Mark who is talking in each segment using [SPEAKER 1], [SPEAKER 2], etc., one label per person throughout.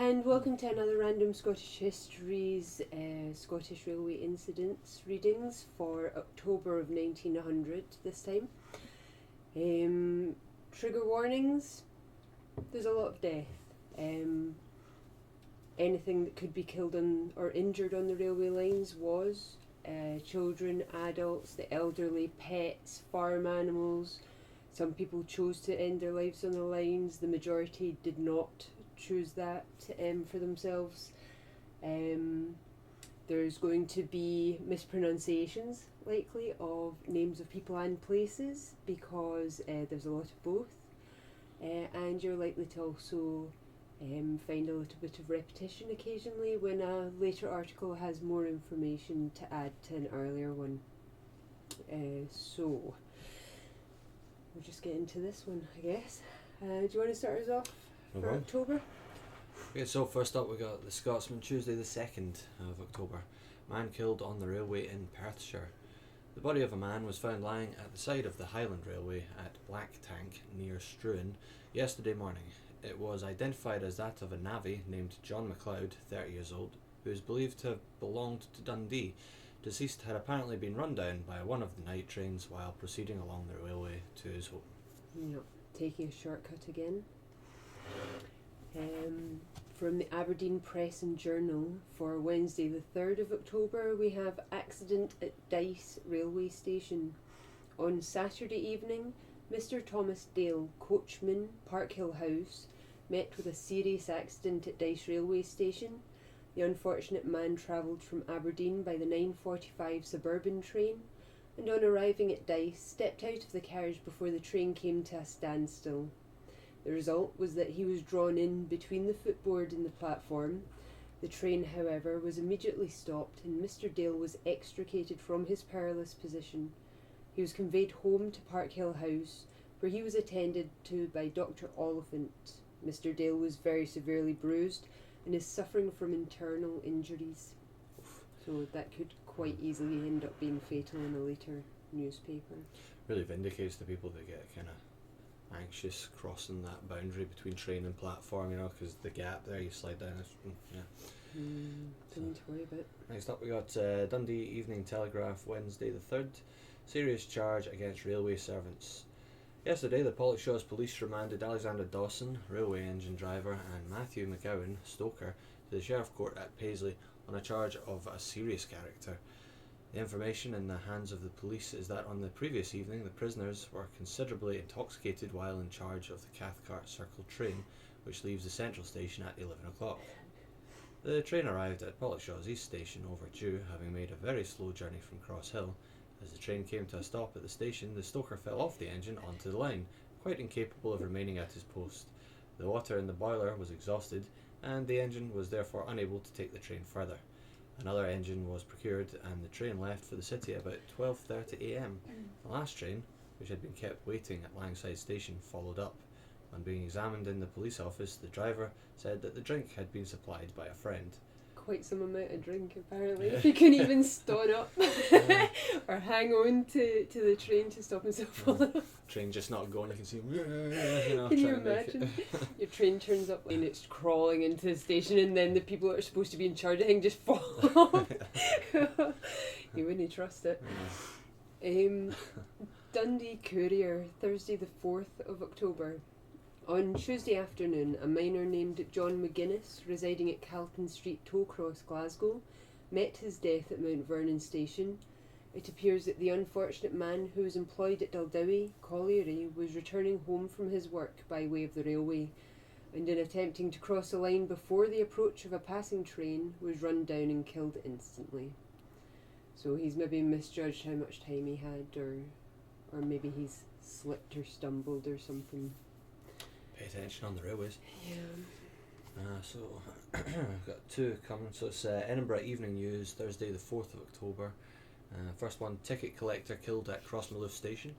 [SPEAKER 1] And welcome to another Random Scottish Histories Scottish Railway Incidents readings for October of 1900 this time. Trigger warnings, there's a lot of death. Anything that could be killed on or injured on the railway lines was. Children, adults, the elderly, pets, farm animals. Some people chose to end their lives on the lines, the majority did not choose that for themselves. There's going to be mispronunciations likely of names of people and places because there's a lot of both, and you're likely to also find a little bit of repetition occasionally when a later article has more information to add to an earlier one. So we'll just get into this one, I guess. Do you want to start us off for October?
[SPEAKER 2] Okay, so first up we got the Scotsman, Tuesday the 2nd of October. Man killed on the railway in Perthshire. The body of a man was found lying at the side of the Highland Railway at Black Tank near Struan yesterday morning. It was identified as that of a navvy named John MacLeod, 30 years old, who is believed to have belonged to Dundee. Deceased had apparently been run down by one of the night trains while proceeding along the railway to his home.
[SPEAKER 1] Yep, taking a shortcut again. From the Aberdeen Press and Journal for Wednesday the 3rd of October, we have accident at Dice railway station. On Saturday evening, Mr. Thomas Dale, coachman, Parkhill House, met with a serious accident at Dice railway station. The unfortunate man travelled from Aberdeen by the 9:45 suburban train, and on arriving at Dice, stepped out of the carriage before the train came to a standstill. The result was that he was drawn in between the footboard and the platform. The train, however, was immediately stopped and Mr. Dale was extricated from his perilous position. He was conveyed home to Parkhill House, where he was attended to by Dr. Oliphant. Mr. Dale was very severely bruised and is suffering from internal injuries. So that could quite easily end up being fatal in a later newspaper.
[SPEAKER 2] Really vindicates the people that get kind of anxious crossing that boundary between train and platform, because the gap there, you slide down.
[SPEAKER 1] Something to worry about.
[SPEAKER 2] Next up we got Dundee Evening Telegraph, Wednesday the 3rd. Serious charge against railway servants. Yesterday, the Pollokshaws police remanded Alexander Dawson, railway engine driver, and Matthew McGowan, stoker, to the Sheriff Court at Paisley on a charge of a serious character. The information in the hands of the police is that on the previous evening the prisoners were considerably intoxicated while in charge of the Cathcart Circle train, which leaves the central station at 11 o'clock. The train arrived at Pollokshaws East Station overdue, having made a very slow journey from Cross Hill. As the train came to a stop at the station, the stoker fell off the engine onto the line, quite incapable of remaining at his post. The water in the boiler was exhausted, and the engine was therefore unable to take the train further. Another engine was procured and the train left for the city about 12:30 a.m. The last train, which had been kept waiting at Langside Station, followed up. On being examined in the police office, the driver said that the drink had been supplied by a friend.
[SPEAKER 1] Quite some amount of drink apparently. If he couldn't even stand up or hang on to the train to stop himself falling off.
[SPEAKER 2] Train just not going, you can see
[SPEAKER 1] Can you imagine? Your train turns up and it's crawling into the station and then the people that are supposed to be in charge of things just fall off. You wouldn't trust it. Dundee Courier, Thursday the 4th of October. On Tuesday afternoon, a miner named John McGuinness, residing at Calton Street, Tollcross, Glasgow, met his death at Mount Vernon Station. It appears that the unfortunate man who was employed at Dundee Colliery was returning home from his work by way of the railway, and in attempting to cross the line before the approach of a passing train, was run down and killed instantly. So he's maybe misjudged how much time he had, or maybe he's slipped or stumbled or something.
[SPEAKER 2] Pay attention on the railways.
[SPEAKER 1] Yeah.
[SPEAKER 2] So we've got two coming. So it's Edinburgh Evening News, Thursday the 4th of October. First one, ticket collector killed at Crossmalouf Station.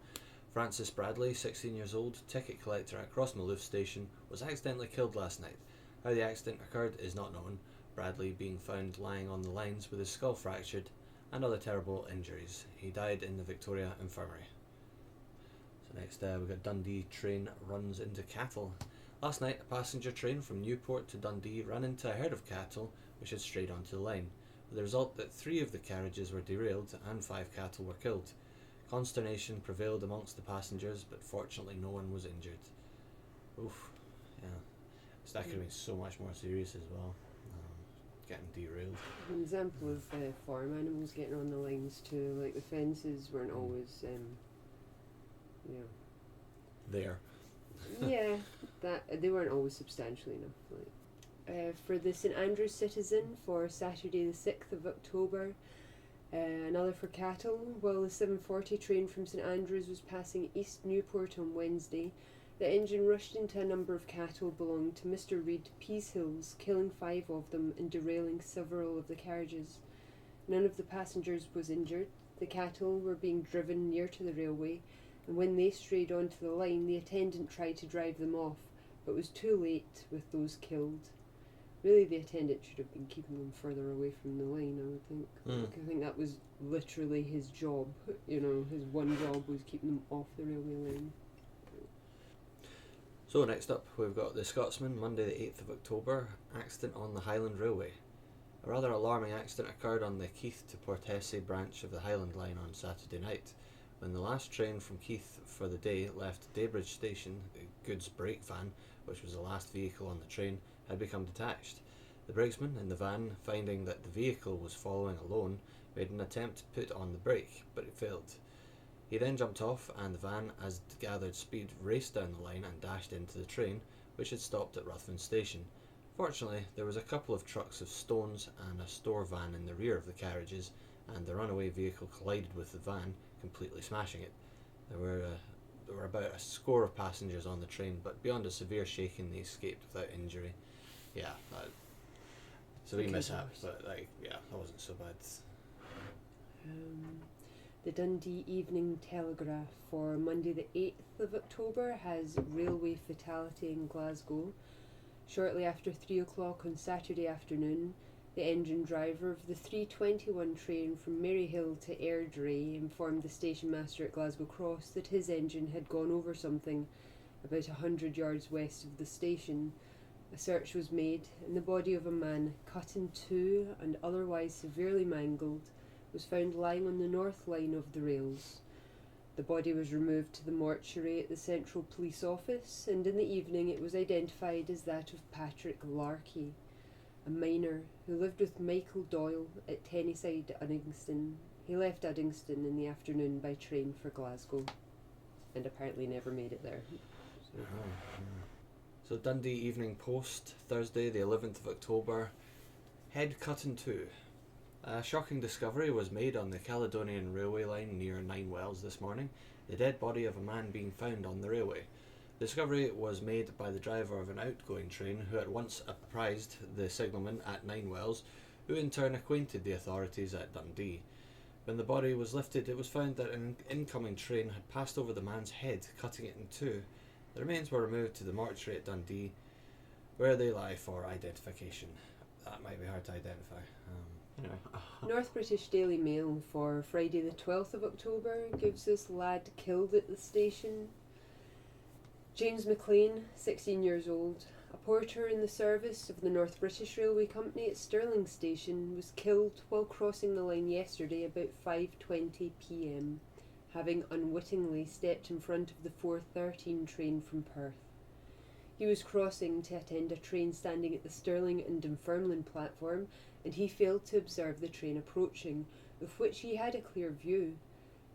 [SPEAKER 2] Francis Bradley, 16 years old, ticket collector at Crossmalouf Station, was accidentally killed last night. How the accident occurred is not known, Bradley being found lying on the lines with his skull fractured and other terrible injuries. He died in the Victoria Infirmary. So next we've got Dundee train runs into cattle. Last night, a passenger train from Newport to Dundee ran into a herd of cattle which had strayed onto the line, with the result that 3 of the carriages were derailed and 5 cattle were killed. Consternation prevailed amongst the passengers, but fortunately no one was injured. Oof, yeah. So that could have been so much more serious as well, getting derailed.
[SPEAKER 1] An example of farm animals getting on the lines too, like the fences weren't always,
[SPEAKER 2] There.
[SPEAKER 1] yeah, that they weren't always substantial enough. For the St Andrews Citizen for Saturday the 6th of October, another for cattle. While the 7:40 train from St Andrews was passing East Newport on Wednesday, the engine rushed into a number of cattle belonging to Mr Reid Peashills, killing 5 of them and derailing several of the carriages. None of the passengers was injured. The cattle were being driven near to the railway, and when they strayed onto the line, the attendant tried to drive them off, but was too late with those killed. Really, the attendant should have been keeping them further away from the line, I would think. Like, I think that was literally his job, his one job was keeping them off the railway line.
[SPEAKER 2] So next up, we've got the Scotsman, Monday the 8th of October, accident on the Highland Railway. A rather alarming accident occurred on the Keith to Portessie branch of the Highland line on Saturday night, when the last train from Keith for the day left Daybridge Station. The goods brake van, which was the last vehicle on the train, had become detached. The brakesman in the van, finding that the vehicle was following alone, made an attempt to put on the brake, but it failed. He then jumped off, and the van, as it gathered speed, raced down the line and dashed into the train, which had stopped at Ruthven Station. Fortunately, there was a couple of trucks of stones and a store van in the rear of the carriages, and the runaway vehicle collided with the van, completely smashing it. There were about a score of passengers on the train, but beyond a severe shaking, they escaped without injury. Yeah, it's a wee mishap, but that wasn't so bad.
[SPEAKER 1] The Dundee Evening Telegraph for Monday the 8th of October has railway fatality in Glasgow. Shortly after 3 o'clock on Saturday afternoon, the engine driver of the 3:21 train from Maryhill to Airdrie informed the station master at Glasgow Cross that his engine had gone over something about 100 yards west of the station. A search was made, and the body of a man, cut in two and otherwise severely mangled, was found lying on the north line of the rails. The body was removed to the mortuary at the Central Police Office, and in the evening it was identified as that of Patrick Larkey, a miner who lived with Michael Doyle at Tennyside, Uddingston. He left Uddingston in the afternoon by train for Glasgow, and apparently never made it there.
[SPEAKER 2] So Dundee Evening Post, Thursday the 11th of October, head cut in two. A shocking discovery was made on the Caledonian railway line near Nine Wells this morning, the dead body of a man being found on the railway. The discovery was made by the driver of an outgoing train, who at once apprised the signalman at Nine Wells, who in turn acquainted the authorities at Dundee. When the body was lifted, it was found that an incoming train had passed over the man's head, cutting it in two. The remains were removed to the mortuary at Dundee, where they lie for identification. That might be hard to identify.
[SPEAKER 1] North British Daily Mail for Friday the 12th of October gives this lad killed at the station. James McLean, 16 years old, a porter in the service of the North British Railway Company at Stirling Station, was killed while crossing the line yesterday about 5:20 p.m, having unwittingly stepped in front of the 4:13 train from Perth. He was crossing to attend a train standing at the Stirling and Dunfermline platform, and he failed to observe the train approaching, of which he had a clear view.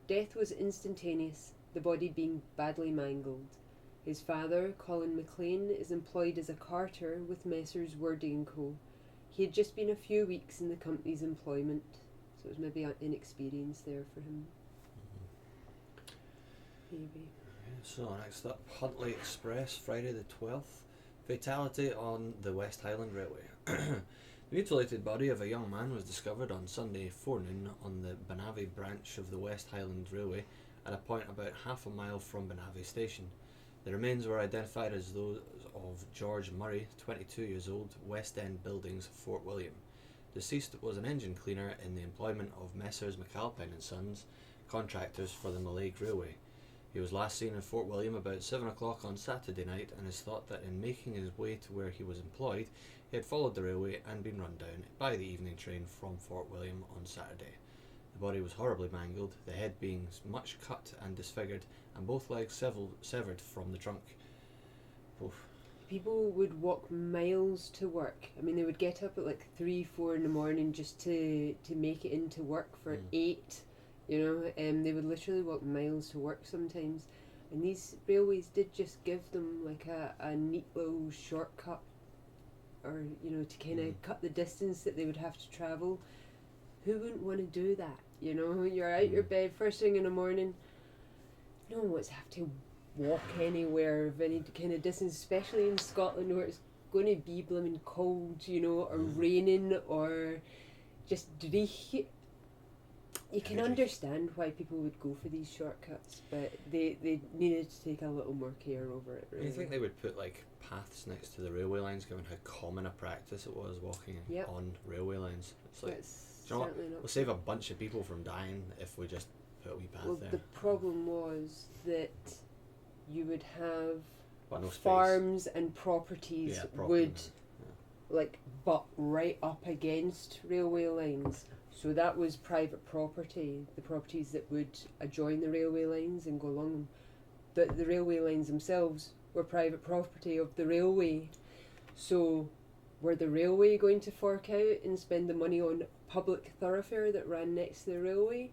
[SPEAKER 1] Death was instantaneous, the body being badly mangled. His father, Colin McLean, is employed as a carter with Messrs. Wordy & Co. He had just been a few weeks in the company's employment, so it was maybe an inexperience there for him. Maybe.
[SPEAKER 2] So next up, Hudley Express, Friday the 12th. Fatality on the West Highland Railway. The mutilated body of a young man was discovered on Sunday forenoon on the Banavi branch of the West Highland Railway at a point about half a mile from Banavi Station. The remains were identified as those of George Murray, 22 years old, West End Buildings, Fort William. Deceased was an engine cleaner in the employment of Messrs. McAlpine and Sons, contractors for the Mallaig Railway. He was last seen in Fort William about 7 o'clock on Saturday night, and is thought that in making his way to where he was employed, he had followed the railway and been run down by the evening train from Fort William on Saturday. The body was horribly mangled, the head being much cut and disfigured, and both legs severed from the trunk. Oof.
[SPEAKER 1] People would walk miles to work. I mean, they would get up at like 3, 4 in the morning just to make it into work for 8. You know, they would literally walk miles to work sometimes. And these railways did just give them like a neat little shortcut, or, you know, to kind of cut the distance that they would have to travel. Who wouldn't want to do that? You know, you're out your bed first thing in the morning. No one wants to have to walk anywhere of any kind of distance, especially in Scotland where it's going to be blooming cold, you know, or raining, or just dreich. You can understand why people would go for these shortcuts, but they needed to take a little more care over it, really.
[SPEAKER 2] Do you think they would put like paths next to the railway lines, given how common a practice it was walking on railway lines? It's like, do you know what? We'll save a bunch of people from dying if we just put a wee path there.
[SPEAKER 1] The problem was that you would have
[SPEAKER 2] no
[SPEAKER 1] farms and properties would like butt right up against railway lines. So that was private property, the properties that would adjoin the railway lines and go along them. But the railway lines themselves were private property of the railway. So were the railway going to fork out and spend the money on public thoroughfare that ran next to the railway?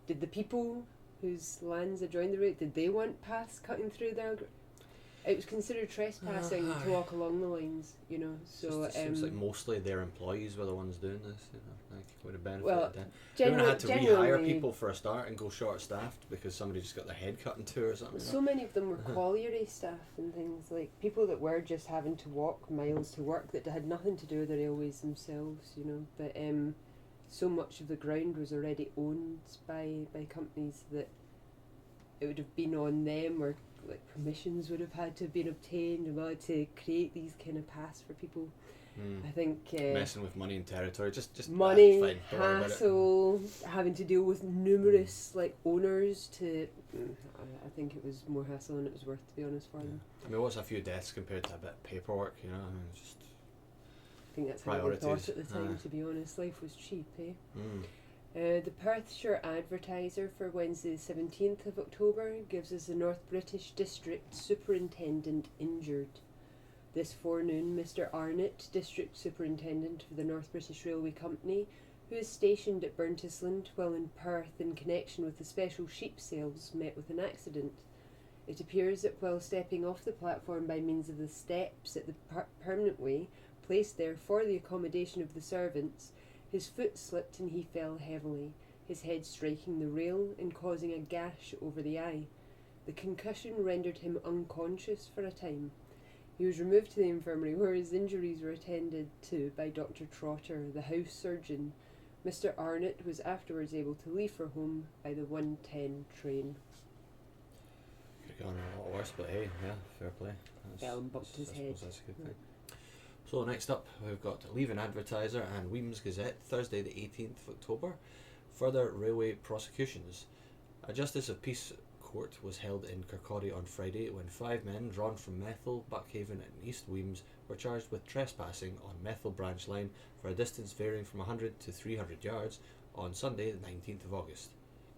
[SPEAKER 1] Did the people whose lands adjoined the railway, did they want paths cutting through their... It was considered trespassing to walk along the lines, you know. So
[SPEAKER 2] it seems like mostly their employees were the ones doing this, you know, like would have benefited.
[SPEAKER 1] Well,
[SPEAKER 2] they would have had to rehire people for a start and go short-staffed because somebody just got their head cut in two or something.
[SPEAKER 1] So many of them were colliery staff and things, like people that were just having to walk miles to work that had nothing to do with the railways themselves, you know. But so much of the ground was already owned by companies that it would have been on them, or like permissions would have had to have been obtained in order to create these kind of paths for people. I think
[SPEAKER 2] messing with money and territory, just
[SPEAKER 1] money,
[SPEAKER 2] fine,
[SPEAKER 1] hassle, having to deal with numerous like owners to. I think it was more hassle than it was worth, to be honest, for them.
[SPEAKER 2] I mean, what's a few deaths compared to a bit of paperwork, you know? I mean, just.
[SPEAKER 1] I think that's how they thought at the time. To be honest, life was cheap, eh? The Perthshire Advertiser for Wednesday the 17th of October gives us the North British District Superintendent injured. This forenoon, Mr Arnott, District Superintendent for the North British Railway Company, who is stationed at Burntisland while in Perth in connection with the special sheep sales, met with an accident. It appears that while stepping off the platform by means of the steps at the permanent way, placed there for the accommodation of the servants, his foot slipped and he fell heavily, his head striking the rail and causing a gash over the eye. The concussion rendered him unconscious for a time. He was removed to the infirmary where his injuries were attended to by Dr. Trotter, the house surgeon. Mr Arnott was afterwards able to leave for home by the 1:10 train.
[SPEAKER 2] Could have gone a lot worse, but hey, yeah, fair play.
[SPEAKER 1] Fell and bumped his head.
[SPEAKER 2] That's a good thing. So next up, we've got Leaving Advertiser and Weems Gazette, Thursday the 18th of October. Further railway prosecutions. A Justice of Peace court was held in Kirkcaldy on Friday when 5 men drawn from Methil, Buckhaven and East Weems were charged with trespassing on Methil branch line for a distance varying from 100 to 300 yards on Sunday the 19th of August.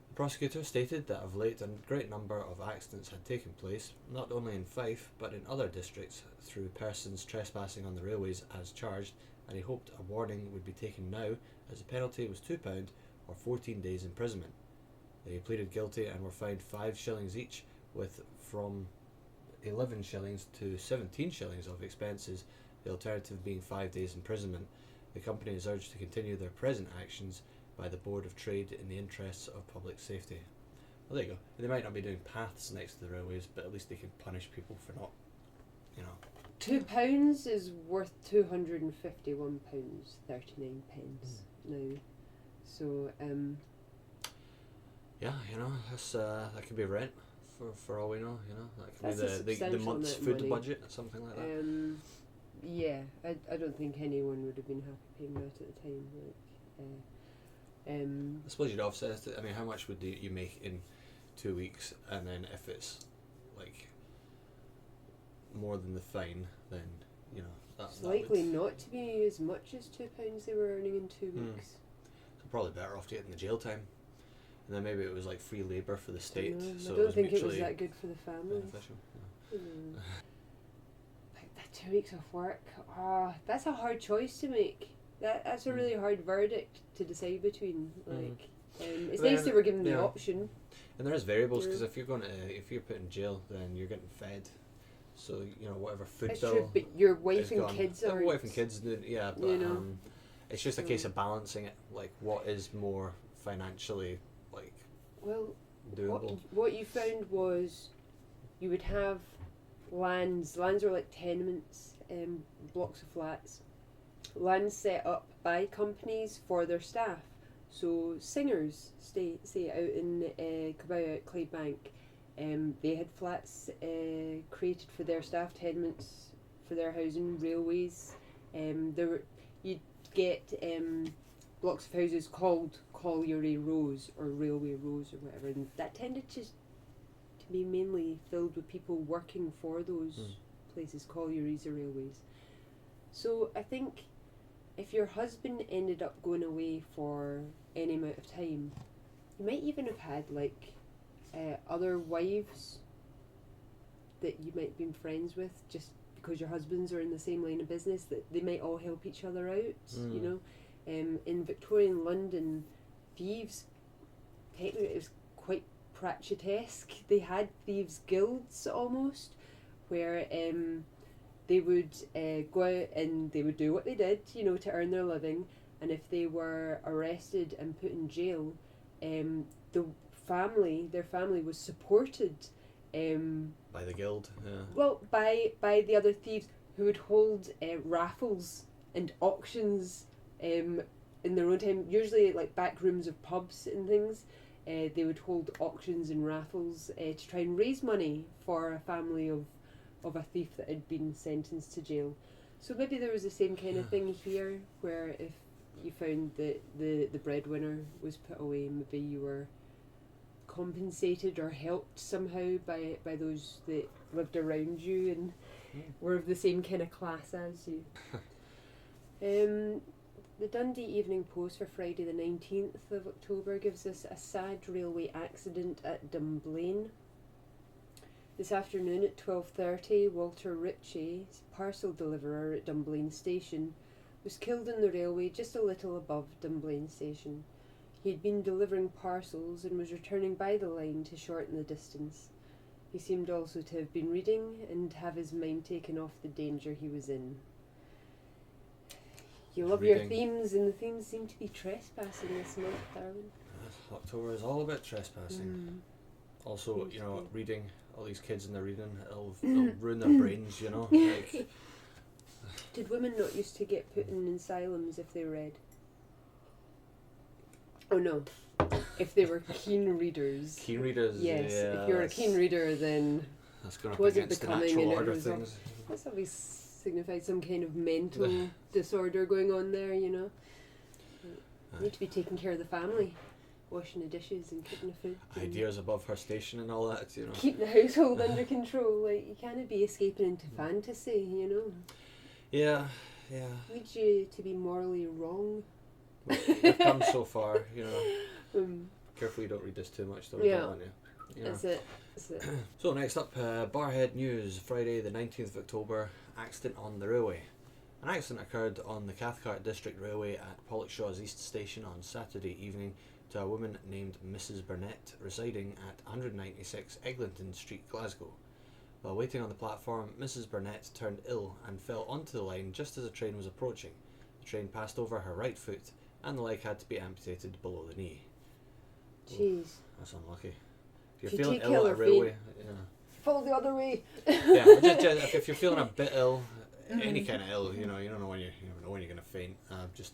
[SPEAKER 2] The prosecutor stated that of late a great number of accidents had taken place, not only in Fife but in other districts, through persons trespassing on the railways as charged, and he hoped a warning would be taken now as the penalty was £2 or 14 days imprisonment. They pleaded guilty and were fined 5 shillings each, with from 11 shillings to 17 shillings of expenses, the alternative being 5 days imprisonment. The company is urged to continue their present actions by the Board of Trade in the interests of public safety. Well, there you go. They might not be doing paths next to the railways, but at least they can punish people for not, you know.
[SPEAKER 1] £2 is worth £251.39 now. So,
[SPEAKER 2] yeah, you know, that's that could be rent for all we know. You know, that could
[SPEAKER 1] that's
[SPEAKER 2] be the month's food budget, something like that.
[SPEAKER 1] Yeah, I don't think anyone would have been happy paying that at the time. Like,
[SPEAKER 2] I suppose you'd offset it. I mean, how much would you make in 2 weeks, and then if it's like more than the fine, then
[SPEAKER 1] It's likely not to be as much as £2 they were earning in 2 weeks.
[SPEAKER 2] So probably better off to get in the jail time, and then maybe it was like free labour for the state. So
[SPEAKER 1] I don't think it was that good for the family.
[SPEAKER 2] Beneficial.
[SPEAKER 1] Like that 2 weeks off work, that's a hard choice to make. That's a really hard verdict to decide between. Like, it's nice they were given the option.
[SPEAKER 2] And there is variables, because if you're put in jail, then you're getting fed. So whatever food
[SPEAKER 1] It's
[SPEAKER 2] bill.
[SPEAKER 1] true, but your wife and kids are.
[SPEAKER 2] Wife and kids, but it's just a case of balancing it. Like, what is more financially doable?
[SPEAKER 1] What you found was, you would have lands. Lands are like tenements, blocks of flats. Lands set up by companies for their staff. So singers stay out in Cameo at Clydebank. They had flats created for their staff, tenements for their housing, railways. You'd get blocks of houses called colliery rows or railway rows or whatever, and that tended to be mainly filled with people working for those places, collieries or railways. So I think if your husband ended up going away for any amount of time, you might even have had other wives that you might have been friends with, just because your husbands are in the same line of business, that they might all help each other out. In Victorian London, thieves, technically it was quite Pratchettesque. They had thieves guilds almost, where they would go out and they would do what they did, to earn their living, and if they were arrested and put in jail, their family was supported
[SPEAKER 2] by the guild.
[SPEAKER 1] Well, by the other thieves, who would hold raffles and auctions in their own time, usually like back rooms of pubs and things. They would hold auctions and raffles to try and raise money for a family of a thief that had been sentenced to jail. So maybe there was the same kind of thing here, where if you found that the breadwinner was put away, maybe you were compensated or helped somehow by those that lived around you and were of the same kind of class as you. The Dundee Evening Post for Friday the 19th of October gives us a sad railway accident at Dunblane. This afternoon at 12:30, Walter Ritchie, parcel deliverer at Dunblane Station, was killed on the railway just a little above Dunblane Station. He had been delivering parcels and was returning by the line to shorten the distance. He seemed also to have been reading and have his mind taken off the danger he was in. You love your themes, and the themes seem to be trespassing this month, Darwin.
[SPEAKER 2] October is all about trespassing. Also, reading. All these kids in their reading, it'll ruin their brains, Like,
[SPEAKER 1] did women not used to get put in asylums if they read? Oh no, if they were keen readers.
[SPEAKER 2] Keen readers,
[SPEAKER 1] yes.
[SPEAKER 2] Yeah,
[SPEAKER 1] if you're a keen reader, then
[SPEAKER 2] that's going up against the natural order of things.
[SPEAKER 1] That's always signified some kind of mental disorder going on there, You need to be taking care of the family. Washing the dishes and cooking the food.
[SPEAKER 2] Ideas above her station and all that,
[SPEAKER 1] Keep the household under control. Like, you can't be escaping into fantasy,
[SPEAKER 2] Yeah.
[SPEAKER 1] Leads you to be morally wrong.
[SPEAKER 2] We've come so far, Careful you don't read this too much, though.
[SPEAKER 1] Yeah. That's it.
[SPEAKER 2] So next up, Barhead News, Friday the 19th of October, accident on the railway. An accident occurred on the Cathcart District Railway at Pollockshaw's East Station on Saturday evening to a woman named Mrs. Burnett, residing at 196 Eglinton Street, Glasgow. While waiting on the platform, Mrs. Burnett turned ill and fell onto the line just as a train was approaching. The train passed over her right foot and the leg had to be amputated below the knee.
[SPEAKER 1] Jeez.
[SPEAKER 2] That's unlucky. If
[SPEAKER 1] If
[SPEAKER 2] you're
[SPEAKER 1] you
[SPEAKER 2] feeling
[SPEAKER 1] take
[SPEAKER 2] ill
[SPEAKER 1] ill
[SPEAKER 2] at a
[SPEAKER 1] or
[SPEAKER 2] railway,
[SPEAKER 1] Fall the other way.
[SPEAKER 2] if you're feeling a bit ill, any kind of ill, you don't know when you never know when you're gonna faint. Just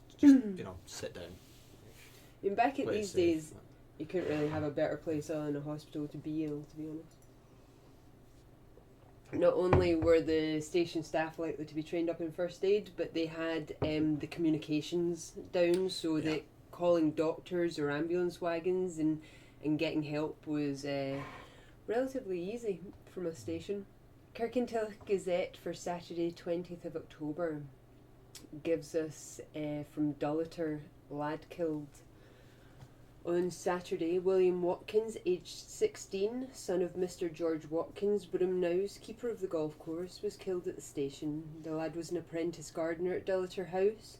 [SPEAKER 2] sit down.
[SPEAKER 1] Back in these days, you couldn't really have a better place other than a hospital to be ill, to be honest. Not only were the station staff likely to be trained up in first aid, but they had the communications down, so that calling doctors or ambulance wagons and and getting help was relatively easy from a station. Kirkintilloch Gazette for Saturday 20th of October gives us from Dullator, lad killed. On Saturday, William Watkins, aged 16, son of Mr. George Watkins, Broomnouse, keeper of the golf course, was killed at the station. The lad was an apprentice gardener at Dullator House.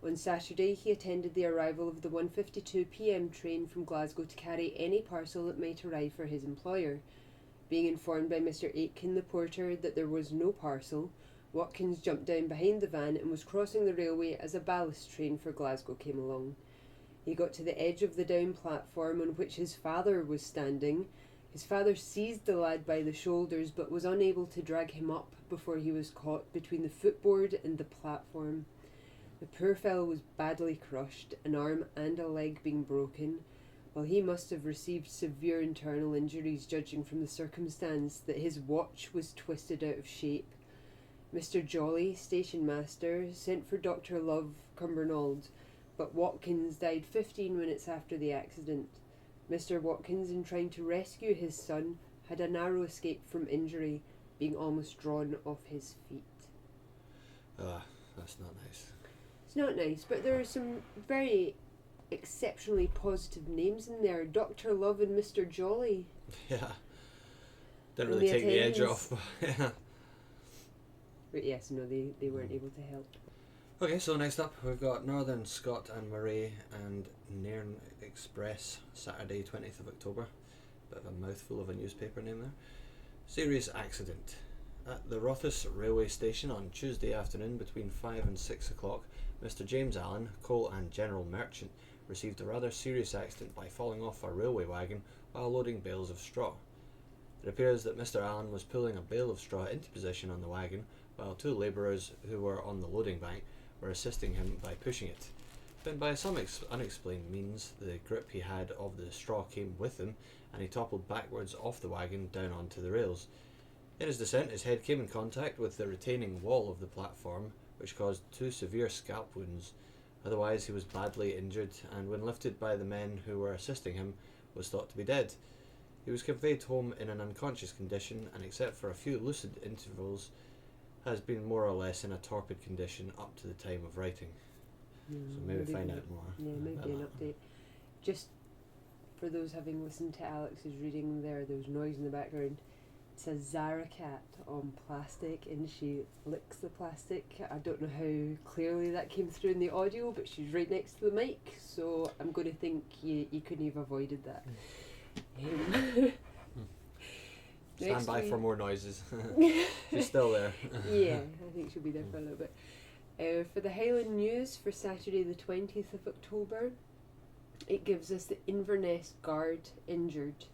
[SPEAKER 1] On Saturday, he attended the arrival of the 1:52 p.m. train from Glasgow to carry any parcel that might arrive for his employer. Being informed by Mr. Aitken, the porter, that there was no parcel, Watkins jumped down behind the van and was crossing the railway as a ballast train for Glasgow came along. He got to the edge of the down platform on which his father was standing. His father seized the lad by the shoulders but was unable to drag him up before he was caught between the footboard and the platform. The poor fellow was badly crushed, an arm and a leg being broken, while he must have received severe internal injuries judging from the circumstance that his watch was twisted out of shape. Mr. Jolly, station master, sent for Dr. Love, Cumbernauld, but Watkins died 15 minutes after the accident. Mr. Watkins, in trying to rescue his son, had a narrow escape from injury, being almost drawn off his feet.
[SPEAKER 2] That's not nice.
[SPEAKER 1] It's not nice, but there are some very exceptionally positive names in there. Dr. Love and Mr. Jolly.
[SPEAKER 2] Yeah. Didn't really take the edge off. Yeah.
[SPEAKER 1] But yes, no, they weren't able to help.
[SPEAKER 2] Okay, so next up we've got Northern Scot and Moray and Nairn Express, Saturday 20th of October. Bit of a mouthful of a newspaper name there. Serious accident. At the Rothas railway station on Tuesday afternoon between 5 and 6 o'clock, Mr. James Allen, coal and general merchant, received a rather serious accident by falling off a railway wagon while loading bales of straw. It appears that Mr. Allen was pulling a bale of straw into position on the wagon while two labourers who were on the loading bank were assisting him by pushing it. Then by some unexplained means, the grip he had of the straw came with him and he toppled backwards off the wagon down onto the rails. In his descent, his head came in contact with the retaining wall of the platform, which caused 2 severe scalp wounds. Otherwise, he was badly injured and when lifted by the men who were assisting him, was thought to be dead. He was conveyed home in an unconscious condition and except for a few lucid intervals, has been more or less in a torpid condition up to the time of writing. So maybe find out more.
[SPEAKER 1] Yeah, maybe an update. Just for those having listened to Alex's reading there's noise in the background. It says Zara cat on plastic and she licks the plastic. I don't know how clearly that came through in the audio, but she's right next to the mic, so I'm going to think you couldn't have avoided that.
[SPEAKER 2] Stand by for more noises. She's still there.
[SPEAKER 1] Yeah, I think she'll be there for a little bit. For the Highland News for Saturday the 20th of October, it gives us the Inverness Guard injured.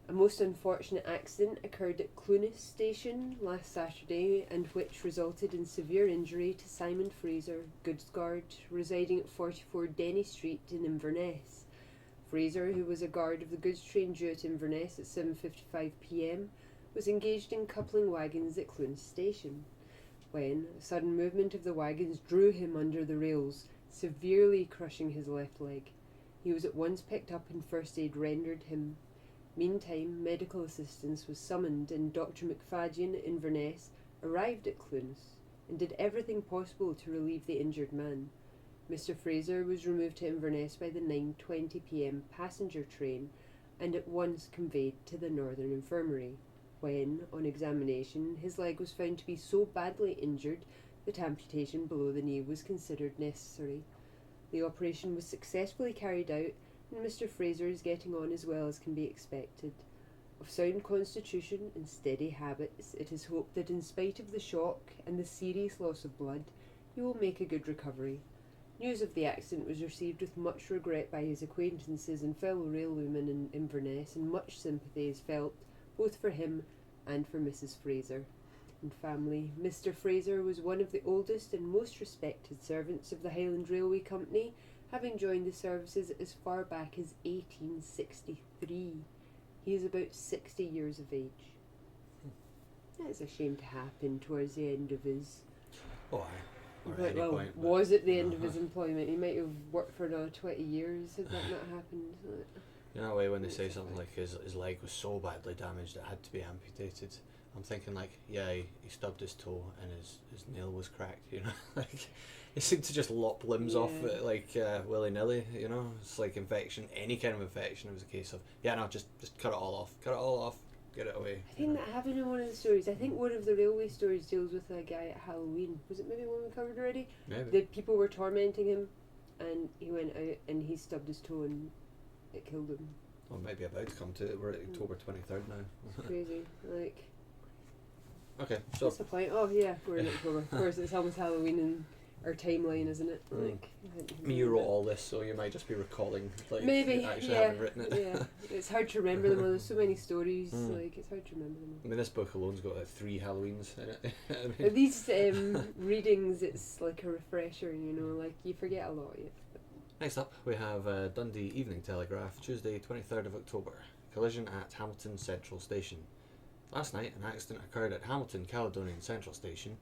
[SPEAKER 1] A most unfortunate accident occurred at Clunis Station last Saturday and which resulted in severe injury to Simon Fraser, goods guard, residing at 44 Denny Street in Inverness. Fraser, who was a guard of the goods train due at Inverness at 7:55 p.m, was engaged in coupling wagons at Clunis Station, when a sudden movement of the wagons drew him under the rails, severely crushing his left leg. He was at once picked up and first aid rendered him. Meantime, medical assistance was summoned and Dr. McFadden, Inverness, arrived at Clunis and did everything possible to relieve the injured man. Mr. Fraser was removed to Inverness by the 9:20 p.m. passenger train and at once conveyed to the Northern Infirmary, when, on examination, his leg was found to be so badly injured that amputation below the knee was considered necessary. The operation was successfully carried out and Mr. Fraser is getting on as well as can be expected. Of sound constitution and steady habits, it is hoped that in spite of the shock and the serious loss of blood, he will make a good recovery. News of the accident was received with much regret by his acquaintances and fellow railwaymen in Inverness, and much sympathy is felt both for him and for Mrs. Fraser and family. Mr. Fraser was one of the oldest and most respected servants of the Highland Railway Company, having joined the services as far back as 1863. He is about 60 years of age. That is a shame to happen towards the end of his...
[SPEAKER 2] Oh, aye. Or at any point,
[SPEAKER 1] was at the end of his employment. He might have worked for another 20 years had that not happened.
[SPEAKER 2] You know, that way when they say something like his leg was so badly damaged it had to be amputated. I'm thinking like, yeah, he stubbed his toe and his nail was cracked. You know, like it seemed to just lop limbs off like willy nilly. You know, it's like infection, any kind of infection. It was a case of just cut it all off, get it away.
[SPEAKER 1] I think that happened in one of the stories. I think one of the railway stories deals with a guy at Halloween. Was it maybe one we covered already?
[SPEAKER 2] Maybe.
[SPEAKER 1] The people were tormenting him, and he went out and he stubbed his toe and it killed him.
[SPEAKER 2] Well, maybe about to come to it. We're at October 23rd now.
[SPEAKER 1] It's crazy. Like.
[SPEAKER 2] Okay, so
[SPEAKER 1] what's the point? Oh yeah, we're in October. Of course, it's almost Halloween in our timeline, isn't it? Like.
[SPEAKER 2] I mean, you wrote all this, so you might just be recalling, like,
[SPEAKER 1] maybe,
[SPEAKER 2] actually having written it.
[SPEAKER 1] Yeah, it's hard to remember them all. There's so many stories, like, it's hard to remember them all.
[SPEAKER 2] I mean, this book alone's got like 3 Halloweens in it. I mean,
[SPEAKER 1] these readings, it's like a refresher, you know, like, you forget a lot. Yeah.
[SPEAKER 2] Next up, we have Dundee Evening Telegraph, Tuesday 23rd of October. Collision at Hamilton Central Station. Last night, an accident occurred at Hamilton Caledonian Central Station.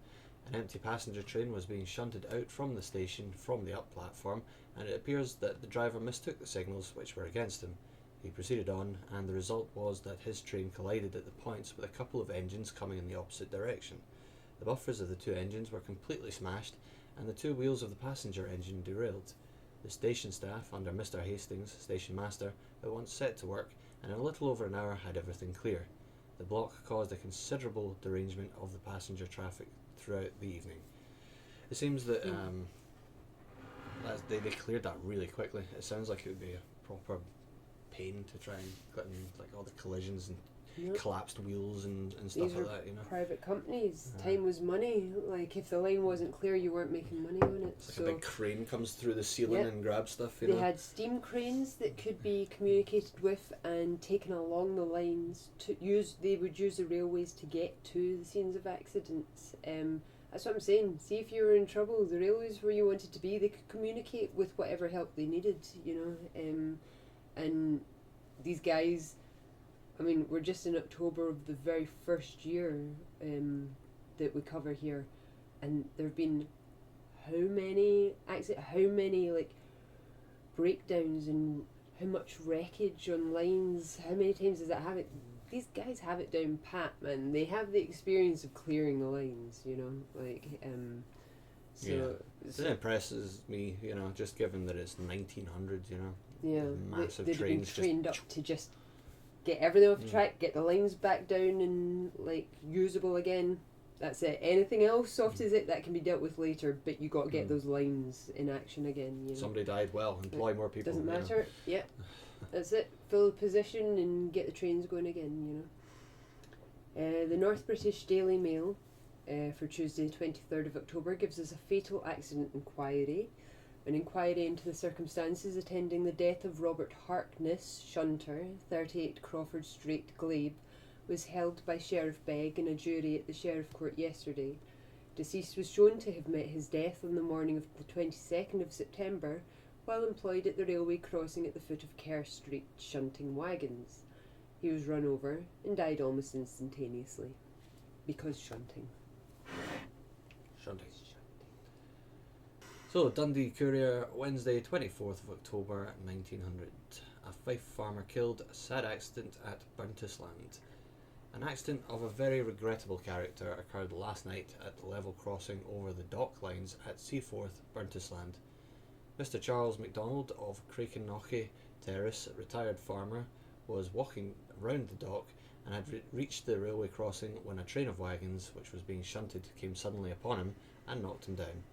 [SPEAKER 2] An empty passenger train was being shunted out from the station from the up platform, and it appears that the driver mistook the signals which were against him. He proceeded on, and the result was that his train collided at the points with a couple of engines coming in the opposite direction. The buffers of the 2 engines were completely smashed, and the 2 wheels of the passenger engine derailed. The station staff, under Mr. Hastings, station master, at once set to work, and in a little over an hour had everything clear. The block caused a considerable derangement of the passenger traffic throughout the evening. It seems that they cleared that really quickly. It sounds like it would be a proper pain to try and get in, like, all the collisions and collapsed wheels and stuff
[SPEAKER 1] These
[SPEAKER 2] like
[SPEAKER 1] are
[SPEAKER 2] that, you know.
[SPEAKER 1] Private companies. Time was money. Like, if the line wasn't clear, you weren't making money on it.
[SPEAKER 2] It's like a big crane comes through the ceiling and grabs stuff, you know.
[SPEAKER 1] They had steam cranes that could be communicated with and taken along the lines to use. They would use the railways to get to the scenes of accidents. That's what I'm saying. See, if you were in trouble, the railways where you wanted to be, they could communicate with whatever help they needed, you know. And these guys, I mean, we're just in October of the very first year that we cover here, and there have been how many like breakdowns and how much wreckage on lines. How many times does that happen? These guys have it down pat, man. They have the experience of clearing the lines, you know, like
[SPEAKER 2] It impresses me, you know, just given that it's 1900, you know.
[SPEAKER 1] Yeah,
[SPEAKER 2] massive
[SPEAKER 1] they'd
[SPEAKER 2] trains
[SPEAKER 1] been trained up to just get everything off track, get the lines back down and, like, usable again. That's it. Anything else, soft as it, that can be dealt with later, but you got to get those lines in action again, you know.
[SPEAKER 2] Somebody died, well, employ more people.
[SPEAKER 1] Doesn't matter. Yeah. That's it. Fill the position and get the trains going again, you know. The North British Daily Mail for Tuesday 23rd of October gives us a fatal accident inquiry. An inquiry into the circumstances attending the death of Robert Harkness, shunter, 38 Crawford Street, Glebe, was held by Sheriff Begg and a jury at the Sheriff Court yesterday. Deceased was shown to have met his death on the morning of the 22nd of September while employed at the railway crossing at the foot of Kerr Street shunting wagons. He was run over and died almost instantaneously. Because shunting.
[SPEAKER 2] Shunting. So, Dundee Courier, Wednesday 24th of October 1900. A Fife farmer killed, sad accident at Burntisland. An accident of a very regrettable character occurred last night at the level crossing over the dock lines at Seaforth, Burntisland. Mr. Charles MacDonald of Craikenochy Terrace, retired farmer, was walking round the dock and had reached the railway crossing when a train of wagons, which was being shunted, came suddenly upon him and knocked him down.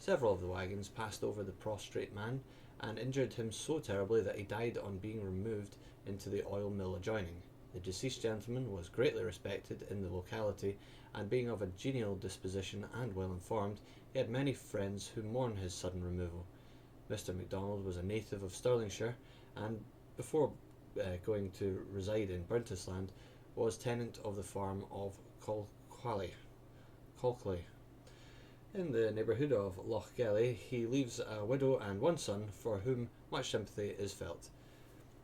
[SPEAKER 2] Several of the wagons passed over the prostrate man and injured him so terribly that he died on being removed into the oil mill adjoining. The deceased gentleman was greatly respected in the locality, and being of a genial disposition and well informed, he had many friends who mourned his sudden removal. Mr. MacDonald was a native of Stirlingshire, and before going to reside in Burntisland, was tenant of the farm of Colclay. In the neighbourhood of Lochgelly, he leaves a widow and one son for whom much sympathy is felt.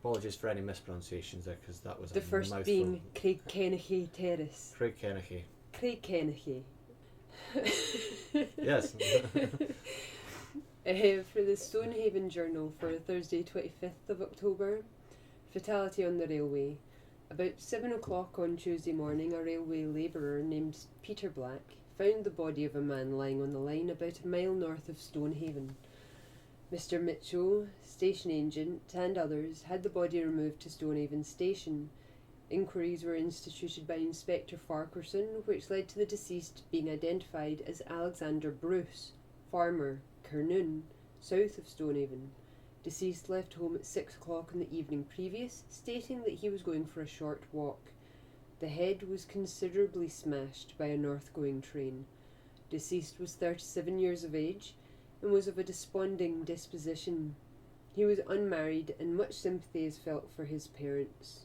[SPEAKER 2] Apologies for any mispronunciations there, because that was
[SPEAKER 1] the first
[SPEAKER 2] mouthful.
[SPEAKER 1] being Craigenochy Terrace.
[SPEAKER 2] Craigenochy.
[SPEAKER 1] Craigenochy.
[SPEAKER 2] Yes.
[SPEAKER 1] For the Stonehaven Journal for Thursday 25th of October, Fatality on the railway. About 7 o'clock on Tuesday morning, a railway labourer named Peter Black found the body of a man lying on the line about a mile north of Stonehaven. Mr. Mitchell, station agent, and others had the body removed to Stonehaven station. Inquiries were instituted by Inspector Farquharson, which led to the deceased being identified as Alexander Bruce, farmer, Kernoon, south of Stonehaven. Deceased left home at 6 o'clock in the evening previous, stating that he was going for a short walk. The head was considerably smashed by a north-going train. Deceased was 37 years of age and was of a desponding disposition. He was unmarried and much sympathy is felt for his parents.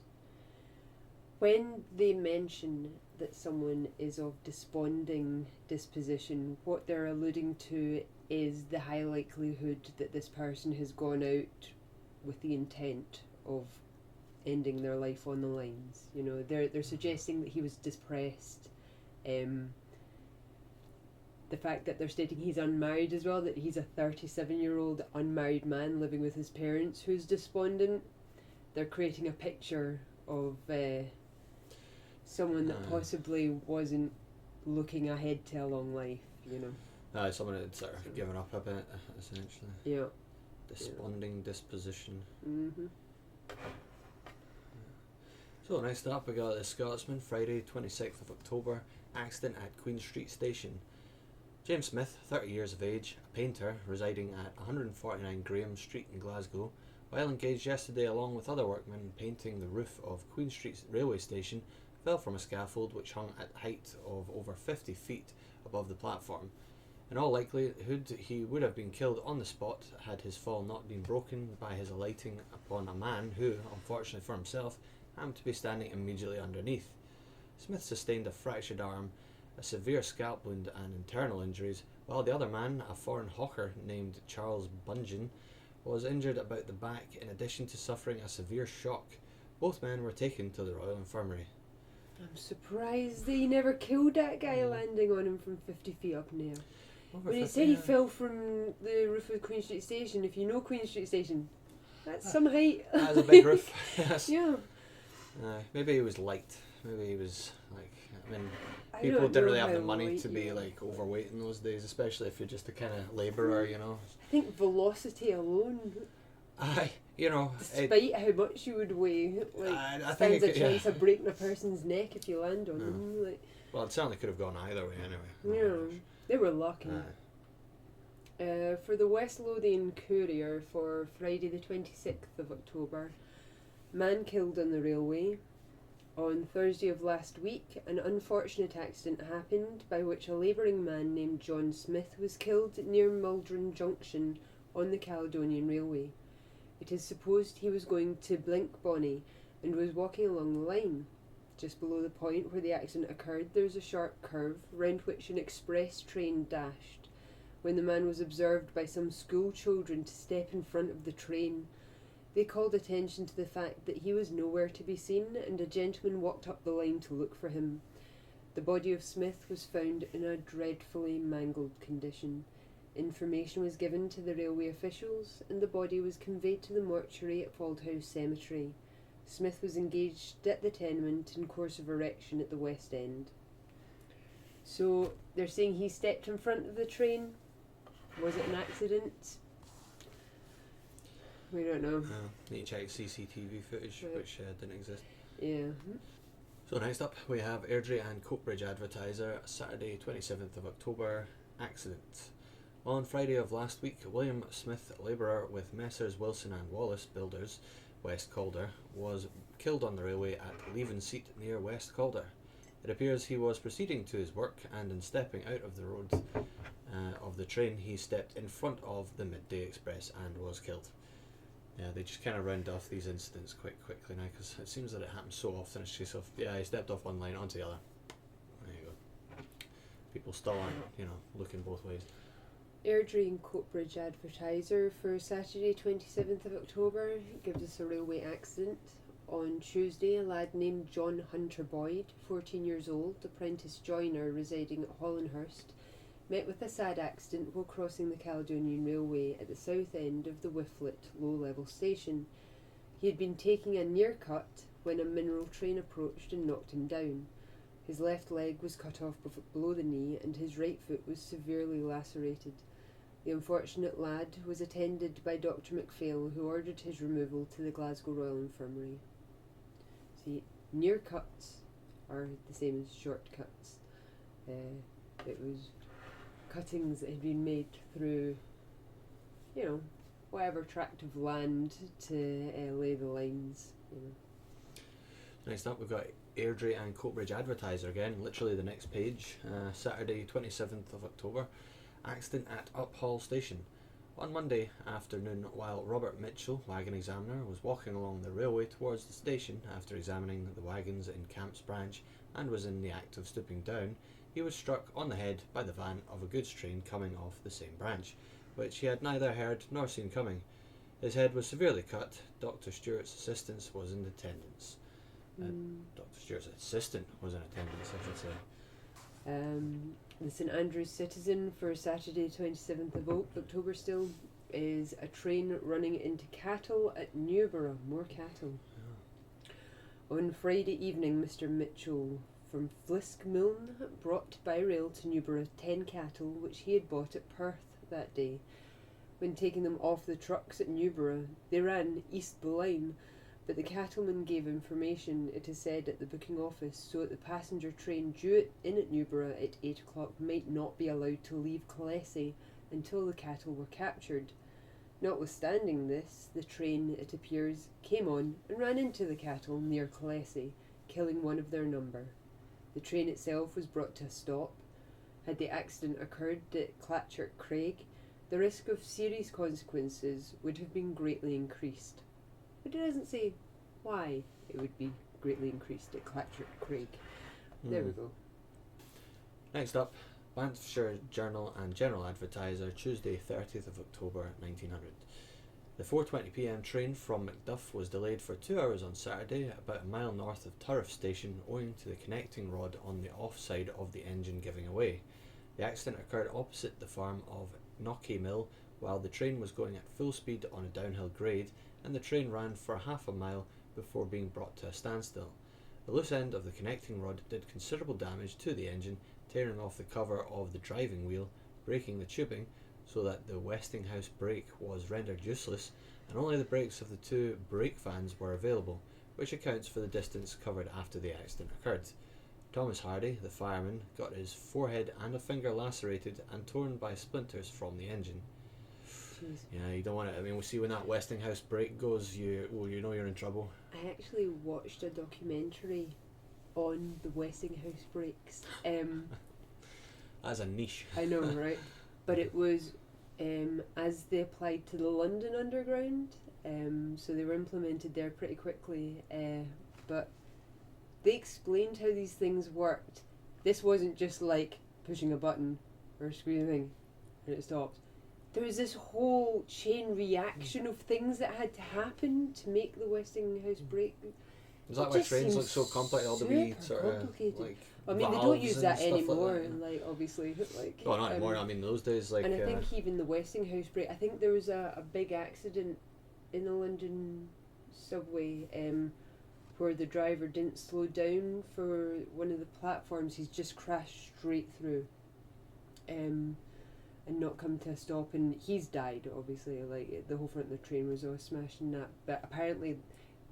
[SPEAKER 1] When they mention that someone is of desponding disposition, what they're alluding to is the high likelihood that this person has gone out with the intent of ending their life on the lines. You know, they're suggesting that he was depressed. The fact that they're stating he's unmarried as well, that he's a 37-year-old unmarried man living with his parents who's despondent, they're creating a picture of someone that possibly wasn't looking ahead to a long life, you know.
[SPEAKER 2] Someone had sort of given up a bit, essentially.
[SPEAKER 1] Yeah.
[SPEAKER 2] Desponding disposition.
[SPEAKER 1] Mm-hmm.
[SPEAKER 2] So next up we got the Scotsman, Friday 26th of October, accident at Queen Street Station. James Smith, 30 years of age, a painter residing at 149 Graham Street in Glasgow, while engaged yesterday along with other workmen painting the roof of Queen Street railway station, fell from a scaffold which hung at a height of over 50 feet above the platform. In all likelihood, he would have been killed on the spot had his fall not been broken by his alighting upon a man who, unfortunately for himself, happened to be standing immediately underneath. Smith sustained a fractured arm, a severe scalp wound and internal injuries, while the other man, a foreign hawker named Charles Bunyan, was injured about the back in addition to suffering a severe shock. Both men were taken to the Royal Infirmary.
[SPEAKER 1] I'm surprised they never killed that guy landing on him from 50 feet up in the air. When he said he fell from the roof of Queen Street Station, if you know Queen Street Station, that's some height.
[SPEAKER 2] That's a big roof. Yes.
[SPEAKER 1] Yeah.
[SPEAKER 2] Maybe he was light. Maybe he was like, I mean, people didn't really have the money to be like overweight in those days, especially if you're just a kind of labourer, you know.
[SPEAKER 1] I think velocity alone,
[SPEAKER 2] you know,
[SPEAKER 1] despite how much you would weigh, like,
[SPEAKER 2] I
[SPEAKER 1] stands a chance of breaking a person's neck if you land on them. Like,
[SPEAKER 2] well, it certainly could have gone either way anyway.
[SPEAKER 1] Yeah, they were lucky. For the West Lothian Courier for Friday the 26th of October, man killed on the railway. On Thursday of last week, an unfortunate accident happened by which a labouring man named John Smith was killed near Mildred Junction on the Caledonian Railway. It is supposed he was going to Blinkbonny and was walking along the line. Just below the point where the accident occurred, there is a sharp curve round which an express train dashed. When the man was observed by some school children to step in front of the train, they called attention to the fact that he was nowhere to be seen, and a gentleman walked up the line to look for him. The body of Smith was found in a dreadfully mangled condition. Information was given to the railway officials, and the body was conveyed to the mortuary at Fauldhouse Cemetery. Smith was engaged at the tenement in course of erection at the West End. So they're saying he stepped in front of the train. Was it an accident? We don't know.
[SPEAKER 2] Need to check CCTV footage, which didn't exist.
[SPEAKER 1] Yeah.
[SPEAKER 2] So next up we have Airdrie and Coatbridge Advertiser, Saturday 27th of October, accident. On Friday of last week, William Smith, labourer with Messrs Wilson and Wallace Builders, West Calder, was killed on the railway at Leven Seat near West Calder. It appears he was proceeding to his work, and in stepping out of the road of the train, he stepped in front of the Midday Express and was killed. Yeah, they just kind of round off these incidents quite quickly now, because it seems that it happens so often. It's just he stepped off one line onto the other. There you go. People still aren't, looking both ways.
[SPEAKER 1] Airdrie and Coatbridge Advertiser for Saturday 27th of October gives us a railway accident. On Tuesday, a lad named John Hunter Boyd, 14 years old, apprentice joiner residing at Hollinhurst, met with a sad accident while crossing the Caledonian Railway at the south end of the Whifflet low-level station. He had been taking a near cut when a mineral train approached and knocked him down. His left leg was cut off below the knee and his right foot was severely lacerated. The unfortunate lad was attended by Dr. MacPhail, who ordered his removal to the Glasgow Royal Infirmary. See, near cuts are the same as short cuts. It was cuttings that had been made through, whatever tract of land to lay the lines.
[SPEAKER 2] Next up, we've got Airdrie and Coatbridge Advertiser again, literally the next page. Saturday, 27th of October. Accident at Uphall Station. On Monday afternoon, while Robert Mitchell, wagon examiner, was walking along the railway towards the station after examining the wagons in Camp's branch and was in the act of stooping down, he was struck on the head by the van of a goods train coming off the same branch, which he had neither heard nor seen coming. His head was severely cut. Dr. Stewart's assistant was in attendance. Dr. Stewart's assistant was in attendance, I should say.
[SPEAKER 1] The St Andrews Citizen for Saturday 27th of October still is a train running into cattle at Newborough. More cattle. Yeah. On Friday evening, Mr Mitchell from Fliskmiln brought by rail to Newborough 10 cattle which he had bought at Perth that day. When taking them off the trucks at Newborough, they ran east the line, but the cattleman gave information, it is said, at the booking office, so that the passenger train due in at Newborough at 8 o'clock might not be allowed to leave Colessie until the cattle were captured. Notwithstanding this, the train, it appears, came on and ran into the cattle near Colessie, killing one of their number. The train itself was brought to a stop. Had the accident occurred at Clatchart Craig, the risk of serious consequences would have been greatly increased. But it doesn't say why it would be greatly increased at Clatchart Craig. There we go.
[SPEAKER 2] Next up, Banffshire Journal and General Advertiser, Tuesday 30th of October 1900. The 4:20 p.m. train from Macduff was delayed for 2 hours on Saturday, about a mile north of Turriff Station, owing to the connecting rod on the off side of the engine giving away. The accident occurred opposite the farm of Knockey Mill, while the train was going at full speed on a downhill grade, and the train ran for half a mile before being brought to a standstill. The loose end of the connecting rod did considerable damage to the engine, tearing off the cover of the driving wheel, breaking the tubing, so that the Westinghouse brake was rendered useless, and only the brakes of the two brake fans were available, which accounts for the distance covered after the accident occurred. Thomas Hardy, the fireman, got his forehead and a finger lacerated and torn by splinters from the engine.
[SPEAKER 1] Jeez.
[SPEAKER 2] Yeah, you don't want it. I mean, we see when that Westinghouse brake goes, you know you're in trouble.
[SPEAKER 1] I actually watched a documentary on the Westinghouse brakes.
[SPEAKER 2] That's a niche.
[SPEAKER 1] I know, right? But it was as they applied to the London Underground, so they were implemented there pretty quickly, but they explained how these things worked. This wasn't just like pushing a button or squeezing and it stopped. There was this whole chain reaction of things that had to happen to make the Westinghouse brake.
[SPEAKER 2] Is that why trains look so complex? All the wee sort of like
[SPEAKER 1] I mean, they don't use that anymore. Like obviously, like.
[SPEAKER 2] Oh, not anymore. I mean, those days, like.
[SPEAKER 1] And I think even the Westinghouse brake. I think there was a big accident in the London subway, where the driver didn't slow down for one of the platforms. He's just crashed straight through, and not come to a stop. And he's died. Obviously, like the whole front of the train was all smashed and that. But apparently,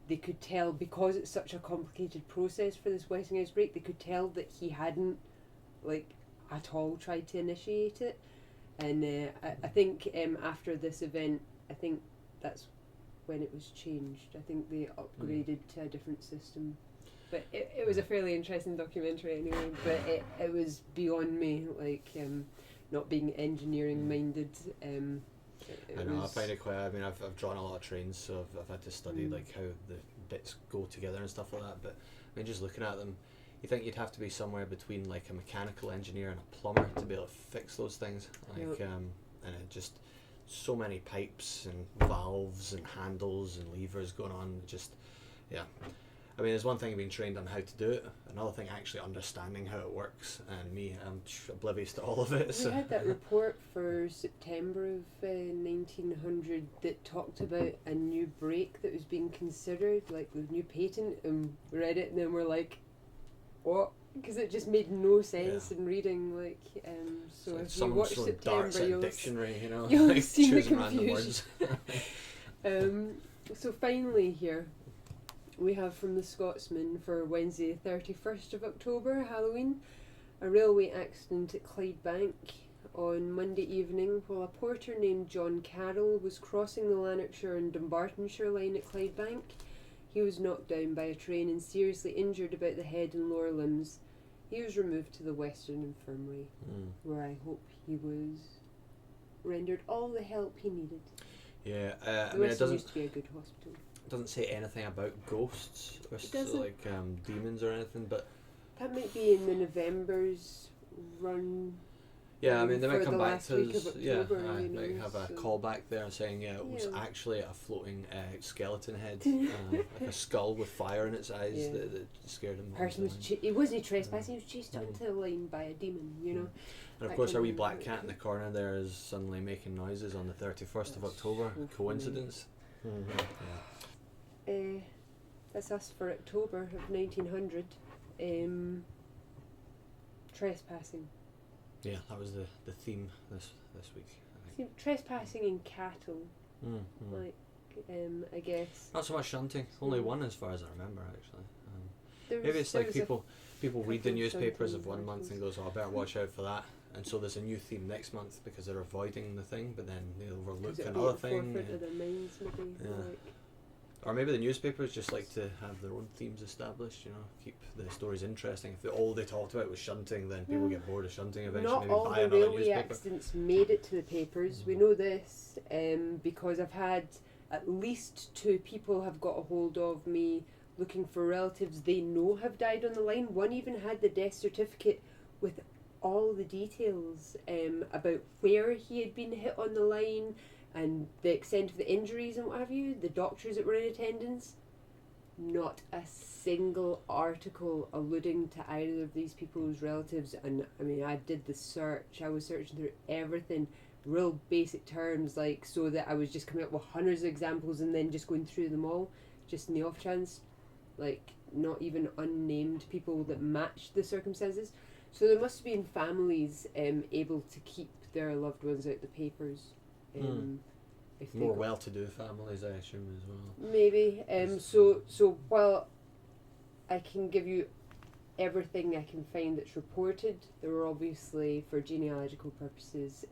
[SPEAKER 1] they could tell, because it's such a complicated process for this Westinghouse brake, they could tell that he hadn't, like, at all tried to initiate it. And I think after this event, I think that's when it was changed. I think they upgraded to a different system. But it was a fairly interesting documentary anyway, but it was beyond me, like, not being engineering minded.
[SPEAKER 2] I know, I find it quite. I mean, I've drawn a lot of trains, so I've had to study like how the bits go together and stuff like that. But I mean, just looking at them, you think you'd have to be somewhere between like a mechanical engineer and a plumber to be able to fix those things. Like, and it just so many pipes and valves and handles and levers going on. Just, yeah. I mean, there's one thing being trained on how to do it, another thing actually understanding how it works, and me, I'm oblivious to all of it.
[SPEAKER 1] We had that report for September of 1900 that talked about a new brake that was being considered, like the new patent, and we read it and then we're like, what? Because it just made no sense in reading, like, so if you watch September, you'll
[SPEAKER 2] dictionary, you know,
[SPEAKER 1] you'll
[SPEAKER 2] like
[SPEAKER 1] see the
[SPEAKER 2] choosing random
[SPEAKER 1] confusion.
[SPEAKER 2] words.
[SPEAKER 1] So finally here, we have from the Scotsman for Wednesday the 31st of October, Halloween, a railway accident at Clydebank on Monday evening while a porter named John Carroll was crossing the Lanarkshire and Dumbartonshire line at Clydebank. He was knocked down by a train and seriously injured about the head and lower limbs. He was removed to the Western Infirmary, where I hope he was rendered all the help he needed.
[SPEAKER 2] Yeah,
[SPEAKER 1] The
[SPEAKER 2] I mean, it
[SPEAKER 1] Western
[SPEAKER 2] doesn't
[SPEAKER 1] used to be a good hospital.
[SPEAKER 2] doesn't say anything about ghosts or
[SPEAKER 1] doesn't.
[SPEAKER 2] like demons or anything, but
[SPEAKER 1] That might be in the November's run.
[SPEAKER 2] yeah, I mean, they
[SPEAKER 1] for
[SPEAKER 2] might come
[SPEAKER 1] the
[SPEAKER 2] back
[SPEAKER 1] last
[SPEAKER 2] to
[SPEAKER 1] week
[SPEAKER 2] us.
[SPEAKER 1] of
[SPEAKER 2] Yeah,
[SPEAKER 1] October,
[SPEAKER 2] I
[SPEAKER 1] you
[SPEAKER 2] might
[SPEAKER 1] know,
[SPEAKER 2] have a
[SPEAKER 1] so-
[SPEAKER 2] callback there saying it was
[SPEAKER 1] Yeah.
[SPEAKER 2] actually a floating skeleton head, like a skull with fire in its eyes
[SPEAKER 1] Yeah.
[SPEAKER 2] that scared him.
[SPEAKER 1] Person was he wasn't trespassing. He was chased onto the line by a demon. You know.
[SPEAKER 2] And of
[SPEAKER 1] that
[SPEAKER 2] course,
[SPEAKER 1] kind
[SPEAKER 2] our wee
[SPEAKER 1] of-
[SPEAKER 2] black cat in the corner there is suddenly making noises on the 31st of
[SPEAKER 1] That's
[SPEAKER 2] October.
[SPEAKER 1] so
[SPEAKER 2] Coincidence?
[SPEAKER 1] That's us for October of 1900. Trespassing.
[SPEAKER 2] Yeah, that was the theme this week, I think.
[SPEAKER 1] See, trespassing in cattle, like, I guess.
[SPEAKER 2] Not so much shunting. Only one, as far as I remember, actually.
[SPEAKER 1] There
[SPEAKER 2] Maybe
[SPEAKER 1] was-
[SPEAKER 2] it's
[SPEAKER 1] there
[SPEAKER 2] like
[SPEAKER 1] was a
[SPEAKER 2] people read the
[SPEAKER 1] couple
[SPEAKER 2] newspapers
[SPEAKER 1] shunting
[SPEAKER 2] of one month and
[SPEAKER 1] versions.
[SPEAKER 2] goes, "Oh, I better watch out for that." And so there's a new theme next month because they're avoiding the thing, but then they overlook
[SPEAKER 1] 'cause it'll be
[SPEAKER 2] another
[SPEAKER 1] at the
[SPEAKER 2] thing.
[SPEAKER 1] forefront of their minds, maybe.
[SPEAKER 2] Yeah.
[SPEAKER 1] Like,
[SPEAKER 2] Or maybe the newspapers just like to have their own themes established, you know, keep the stories interesting. If all they talked about was shunting, then people get bored of shunting eventually.
[SPEAKER 1] not
[SPEAKER 2] Maybe
[SPEAKER 1] all
[SPEAKER 2] buy
[SPEAKER 1] the
[SPEAKER 2] another
[SPEAKER 1] railway
[SPEAKER 2] newspaper.
[SPEAKER 1] accidents made it to the papers. We know this because I've had at least 2 people have got a hold of me looking for relatives they know have died on the line. One even had the death certificate with all the details about where he had been hit on the line and the extent of the injuries and what have you, the doctors that were in attendance. Not a single article alluding to either of these people's relatives. And I mean, I did the search. I was searching through everything, real basic terms, like, so that I was just coming up with hundreds of examples and then just going through them all, just in the off chance, like, not even unnamed people that matched the circumstances. So there must have been families able to keep their loved ones out the papers. If they
[SPEAKER 2] More
[SPEAKER 1] got-
[SPEAKER 2] well-to-do families, I assume, as well.
[SPEAKER 1] Maybe. So while I can give you everything I can find that's reported, there were obviously, for genealogical purposes,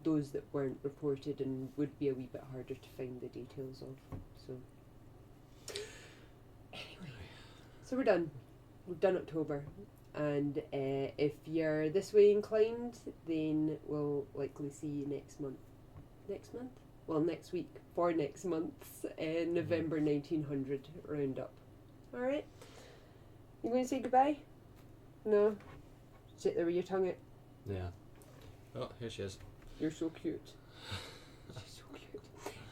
[SPEAKER 1] those that weren't reported and would be a wee bit harder to find the details of. So anyway, so we're done. We've done October. And if you're this way inclined, then we'll likely see you next month. Next month? Well, next week for next month's November 1900 roundup. Alright? You going to say goodbye? No? Sit there with your tongue out.
[SPEAKER 2] Yeah. Oh, here she is.
[SPEAKER 1] You're so cute. She's so cute.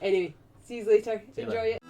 [SPEAKER 1] Anyway, see you later.
[SPEAKER 2] See you
[SPEAKER 1] Enjoy
[SPEAKER 2] later.
[SPEAKER 1] it.